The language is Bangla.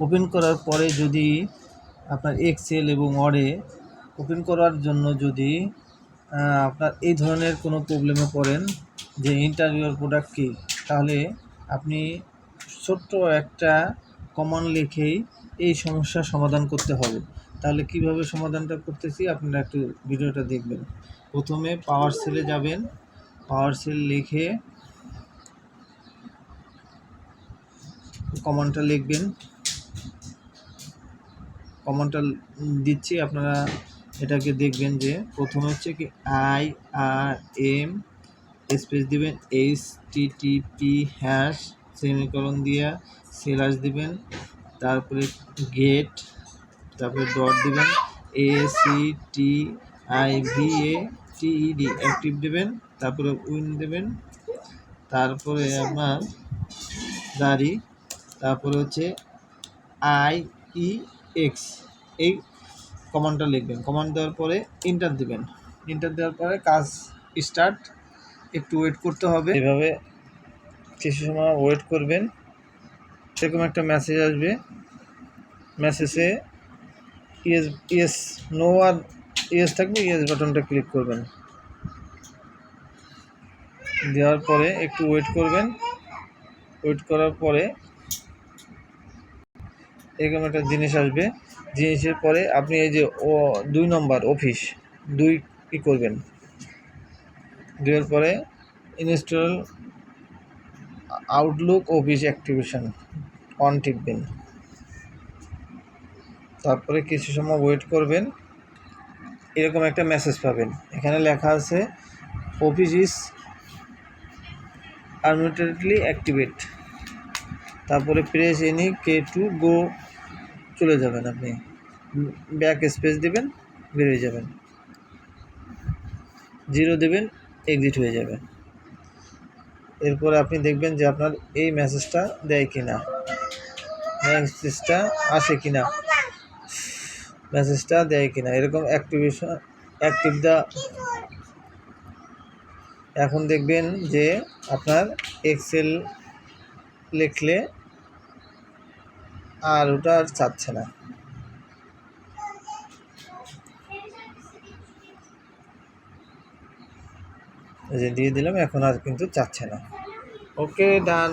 ওপেন করার পরে যদি আপনার এক্সেল এবং ওয়ার্ডে ওপেন করার জন্য যদি আপনার এই ধরনের কোনো প্রবলেমে পড়েন যে এন্টার ইউর প্রোডাক্ট কি, তাহলে আপনি ছোট্ট একটা কমান্ড লিখেই এই সমস্যার সমাধান করতে হবে। তাহলে কিভাবে সমাধানটা করতেছি আপনারা একটু ভিডিওটা দেখবেন। প্রথমে পাওয়ার সেলে যাবেন, পাওয়ার সেল লিখে কমান্ডটা লিখবেন। কমান্ডটা দিচ্ছি, আপনারা এটাকে দেখবেন যে প্রথমে হচ্ছে কি IRM স্পেস দিবেন, HTTP# সেমিকোলন দিয়ে স্ল্যাশ দিবেন, তারপরে গেট, তারপরে ডট দিবেন, ACTIVATED অ্যাক্টিভ দেবেন, তারপরে উইন দেবেন, তারপরে আপনার দাড়ি, তারপরে হচ্ছে IEX এই কমান্ডটা লিখবেন। কমান্ড দেওয়ার পরে এন্টার দিবেন। এন্টার দেওয়ার পরে কাজ স্টার্ট। একটু ওয়েট করতে হবে, এভাবে কিছু সময় ওয়েট করবেন। সেরকম একটা মেসেজ আসবে, মেসেজে ইয়েস নো আর ইয়েস থাকবে, ইয়েস বাটনটা ক্লিক করবেন। দেওয়ার পরে একটু ওয়েট করবেন। ওয়েট করার পরে এরকম একটা জিনিস আসবে। জিনিসের পরে আপনি এই যে 2 নম্বর অফিস 2 কি করবেন, দেওয়ার পরে install Outlook Office activation on টিপবেন। তারপরে কিছু সময় ওয়েট করবেন। এরকম একটা মেসেজ পাবেন, এখানে লেখা আছে অফিস ইজ পারমানেন্টলি অ্যাক্টিভেট। তারপরে press any K to go, চলে যাবেন, আপনি ব্যাক স্পেস দিবেন, বেরিয়ে যাবেন, 0 দেবেন, এক্সিট হয়ে যাবে। এরপরে আপনি দেখবেন যে আপনার এই মেসেজটা দেয় কিনা, মেসেজটা আসে কিনা, মেসেজটা দেয় কিনা, এরকম অ্যাক্টিভ দা। এখন দেখবেন যে আপনার এক্সেল লিখলে আর ওটা আর চাচ্ছে না। এই যে দিয়ে দিলাম, এখন আর কিন্তু চাচ্ছে না। ওকে, ডান।